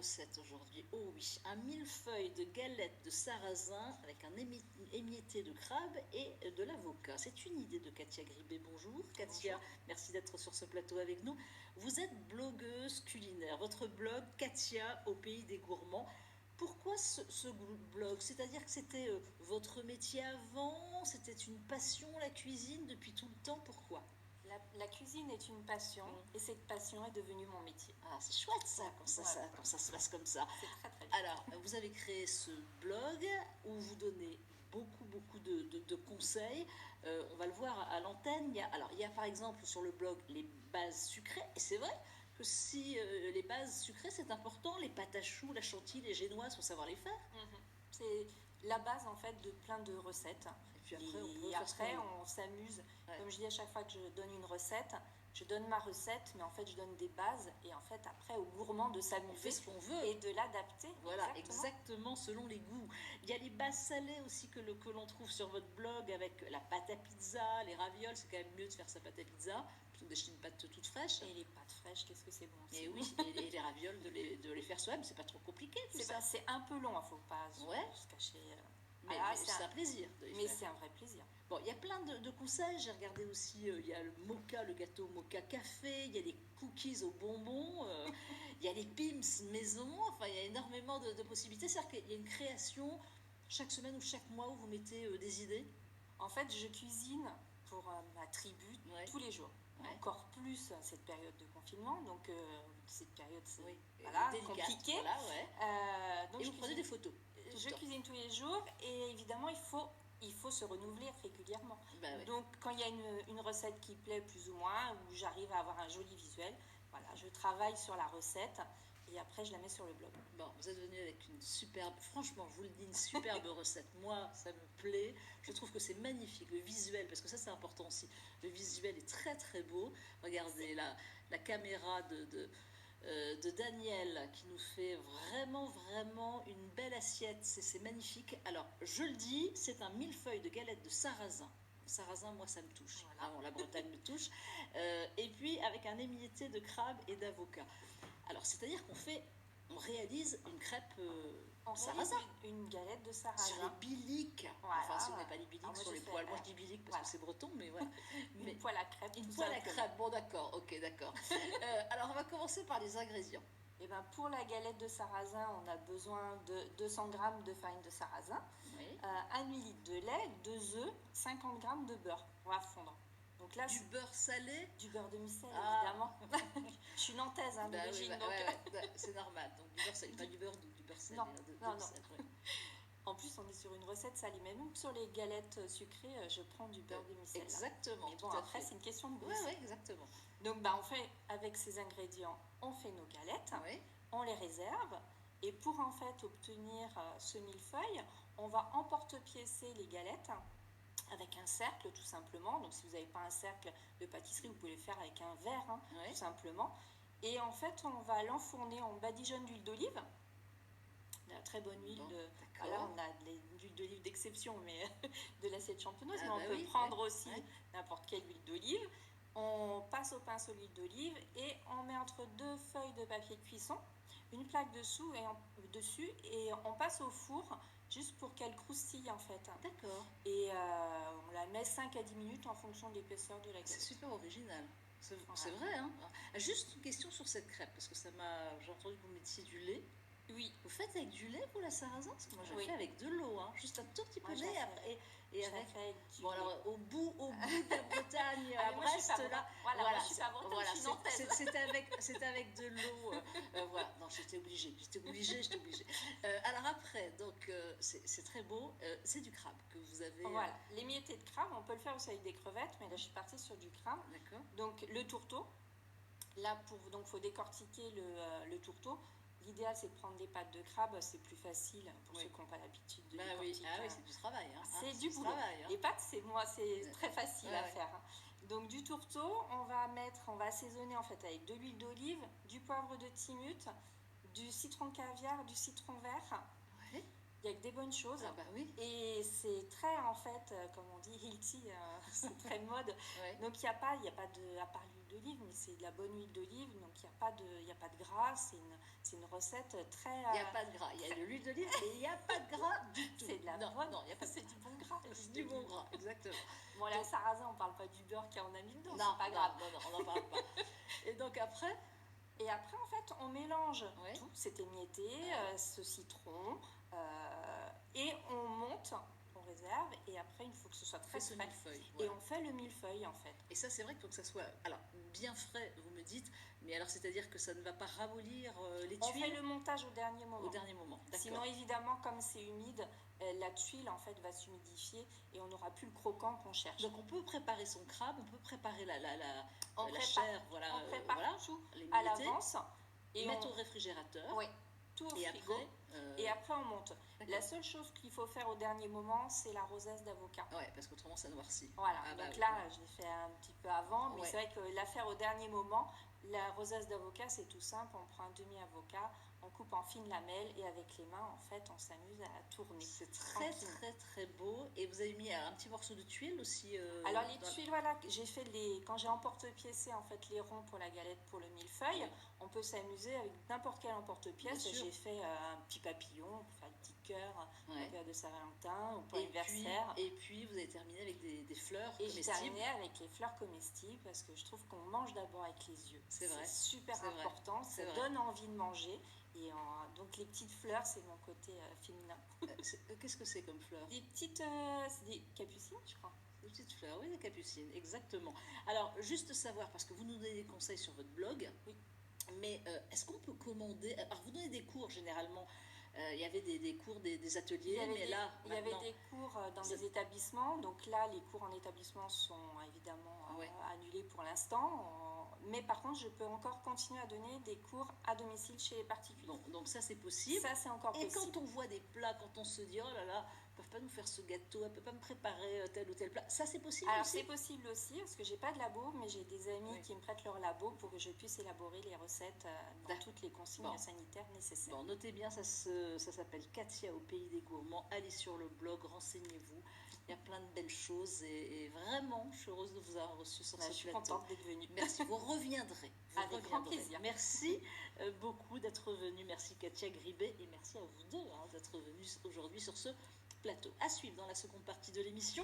recette aujourd'hui. Oh oui, un millefeuille de galettes de sarrasin avec un émietté de crabe et de l'avocat. C'est une idée de Katia Gribet. Bonjour Katia, Bonjour. merci d'être sur ce plateau avec nous. Vous êtes blogueuse culinaire. Votre blog Katia au pays des gourmands. Pourquoi ce blog? C'est-à-dire que c'était votre métier avant, c'était une passion la cuisine depuis tout le temps, pourquoi? La cuisine est une passion et cette passion est devenue mon métier. Ah, c'est chouette ça, quand ça se passe comme ça. C'est très très bien. Alors, vous avez créé ce blog où vous donnez beaucoup de conseils. On va le voir à l'antenne. Il y a par exemple sur le blog les bases sucrées, et c'est vrai que si les bases sucrées c'est important, les pâtes à choux, la chantilly, les génoises, il faut savoir les faire. C'est la base en fait de plein de recettes. Et puis après, on s'amuse. Ouais. Comme je dis à chaque fois que je donne une recette, je donne ma recette, mais en fait je donne des bases et en fait après au gourmand de s'amuser ce qu'on veut et de l'adapter. Voilà, exactement selon les goûts. Il y a les bases salées aussi que l'on trouve sur votre blog avec la pâte à pizza, les ravioles. C'est quand même mieux de faire sa pâte à pizza plutôt que d'acheter une pâte toute fraîche. Et les pâtes fraîches, qu'est-ce que c'est bon. Et oui, et les ravioles de les faire soi-même, c'est pas trop compliqué tout ça. C'est un peu long, il ne faut pas se cacher. Mais c'est un plaisir de les faire. C'est un vrai plaisir. Bon, il y a plein de conseils. J'ai regardé aussi, il y a le mocha, le gâteau mocha café, il y a les cookies aux bonbons, il y a les pims maison. Enfin, il y a énormément de possibilités. C'est-à-dire qu'il y a une création chaque semaine ou chaque mois où vous mettez des idées. En fait, je cuisine pour ma tribu tous les jours. Encore plus cette période de confinement, donc cette période c'est compliquée. Donc et vous prenez des photos. Je cuisine tous les jours et évidemment il faut se renouveler régulièrement. Donc quand il y a une recette qui plaît plus ou moins, où j'arrive à avoir un joli visuel, voilà, je travaille sur la recette et après je la mets sur le blog. Bon, vous êtes venu avec une superbe, franchement je vous le dis, une superbe recette. Moi ça me plaît, je trouve que c'est magnifique, le visuel, parce que ça c'est important aussi. Le visuel est très très beau. Regardez la caméra de Daniel qui nous fait vraiment une belle assiette, c'est magnifique. Alors je le dis, c'est un millefeuille de galettes de sarrasin. Sarrasin, moi ça me touche, voilà. La Bretagne me touche, et puis avec un émietté de crabe et d'avocat. Alors c'est à dire on réalise une crêpe sarrasin, une galette de sarrasin sur les biliques, enfin si on n'est pas les biliques sur les poêles, moi je dis biliques parce que c'est breton, mais voilà. Une poêle à crêpe, une poêle à crêpe, bon d'accord, ok d'accord. Alors on va commencer par les ingrédients. Et ben pour la galette de sarrasin, on a besoin de 200 g de farine de sarrasin, 1 ml de lait, 2 œufs, 50 g de beurre. On va fondre. Donc là, du beurre salé, du beurre demi-sel, évidemment. Je suis nantaise d'origine, c'est normal. Donc du beurre salé, pas du beurre doux, du beurre salé. Non. En plus, on est sur une recette salée, mais même sur les galettes sucrées, je prends du beurre demi-sel. Exactement. Mais bon, après, c'est une question de goût. Oui, exactement. Donc, on fait avec ces ingrédients, on fait nos galettes, on les réserve, et pour en fait obtenir ce millefeuille, on va emporte-piécer les galettes avec un cercle tout simplement. Donc si vous n'avez pas un cercle de pâtisserie, vous pouvez le faire avec un verre tout simplement. Et en fait on va l'enfourner en badigeonne d'huile d'olive, de la très bonne huile. Là on a de l'huile d'olive d'exception, mais de l'assiette champenoise, mais on peut prendre aussi n'importe quelle huile d'olive. On passe au pinceau l'huile d'olive et on met entre 2 feuilles de papier de cuisson, une plaque dessus et on passe au four juste pour qu'elle croustille en fait. D'accord. Et on la met 5 à 10 minutes en fonction de l'épaisseur de la galette. C'est super original. C'est vrai, hein. Juste une question sur cette crêpe, parce que j'ai entendu que vous mettiez du lait. Oui. Vous faites avec du lait pour la sarrasin? Parce que moi je fais avec de l'eau, juste un tout petit peu de lait et avec bon alors au bout de la Bretagne, à Brest là. Voilà, je suis pas bretonne, je suis nantaise. C'est avec de l'eau. Voilà, non, j'étais obligée. Alors après, donc c'est très beau, c'est du crabe que vous avez. Voilà, l'émietté de crabe, on peut le faire aussi avec des crevettes, mais là je suis partie sur du crabe. D'accord. Donc le tourteau. Là, donc faut décortiquer le tourteau. L'idéal, c'est de prendre des pâtes de crabe, c'est plus facile pour ceux qui n'ont pas l'habitude de décortiquer. Ah oui, c'est du travail. C'est du boulot. Les pâtes, c'est très facile à faire. Donc du tourteau, on va assaisonner en fait avec de l'huile d'olive, du poivre de Timut, du citron caviar, du citron vert. Il n'y a que des bonnes choses. Ah bah oui. Et c'est très, en fait, comme on dit, healthy, c'est très mode. Ouais. Donc il n'y a pas de, à part l'huile d'olive, mais c'est de la bonne huile d'olive, donc il y a pas de gras, c'est une recette très... Il n'y a pas de gras, il y a de l'huile d'olive, mais il n'y a pas de gras du tout. C'est de la non, bonne, non, il y a pas c'est du bon gras. c'est du bon gras, exactement. Bon, là, sarrasin, on parle pas du beurre qu'on a mis dedans, Non, c'est pas grave. non, on n'en parle pas. Et donc après, Et après, en fait, on mélange ouais. tout, c'est émietté, ce citron, et on monte, on réserve, et après, il faut que ce soit très frais. Ouais. Et on fait le millefeuille, en fait. Et ça, c'est vrai qu'il faut que ça soit alors, bien frais, vous me dites, mais alors c'est-à-dire que ça ne va pas ramollir les tuiles. On fait le montage au dernier moment. Au dernier moment, d'accord. Sinon, évidemment, comme c'est humide, la tuile, en fait, va s'humidifier et on n'aura plus le croquant qu'on cherche. Donc, on peut préparer son crabe, on peut préparer la chair, voilà. On prépare tout les à l'avance. Et mettre au réfrigérateur. Oui, tout au frigo. Et après, on monte. La seule chose qu'il faut faire au dernier moment, c'est la rosace d'avocat. Ouais, parce qu'autrement, ça noircit. Voilà, donc là, je l'ai fait un petit peu avant, mais c'est vrai que la faire au dernier moment, la rosace d'avocat, c'est tout simple. On prend un demi-avocat, on coupe en fines lamelles et avec les mains, en fait, on s'amuse à tourner. C'est très, très beau. Et vous avez mis un petit morceau de tuile aussi. Alors, les tuiles, voilà, j'ai fait quand j'ai emporte-piècé, en fait, les ronds pour la galette, pour le millefeuille. On peut s'amuser avec n'importe quel emporte-pièce. J'ai fait un petit papillon pour faire un petit cœur, de Saint-Valentin ou pour l'anniversaire. Et puis, vous avez terminé avec des fleurs comestibles. Et j'ai terminé avec les fleurs comestibles parce que je trouve qu'on mange d'abord avec les yeux. C'est vrai. C'est super important, ça donne envie de manger. Et donc les petites fleurs, c'est mon côté féminin. Qu'est-ce que c'est comme fleurs? Des petites, c'est des capucines, je crois. Des petites fleurs, oui, des capucines, exactement. Alors, juste savoir, parce que vous nous donnez des conseils sur votre blog, oui. Mais est-ce qu'on peut commander? Alors, vous donnez des cours généralement. Il y avait des cours, des ateliers, mais là, il y avait des cours dans des établissements. Donc là, les cours en établissement sont évidemment annulés pour l'instant. Mais par contre, je peux encore continuer à donner des cours à domicile chez les particuliers. Donc ça, c'est possible. Ça, c'est encore possible. Et quand on voit des plats, quand on se dit, oh là là, ils ne peuvent pas nous faire ce gâteau, elle ne peut pas me préparer tel ou tel plat, ça, c'est possible Alors, aussi? c'est possible aussi, parce que j'ai pas de labo, mais j'ai des amis qui me prêtent leur labo pour que je puisse élaborer les recettes dans toutes les consignes sanitaires nécessaires. Bon, notez bien, ça s'appelle Katia au pays des gourmands. Allez sur le blog, renseignez-vous. Il y a plein de belles choses et vraiment, je suis heureuse de vous avoir reçu sur ce plateau. Je suis contente d'être venue. Merci, vous reviendrez. Avec grand plaisir. Merci beaucoup d'être venue. Merci Katia Gribet et merci à vous deux d'être venus aujourd'hui sur ce plateau. À suivre dans la seconde partie de l'émission.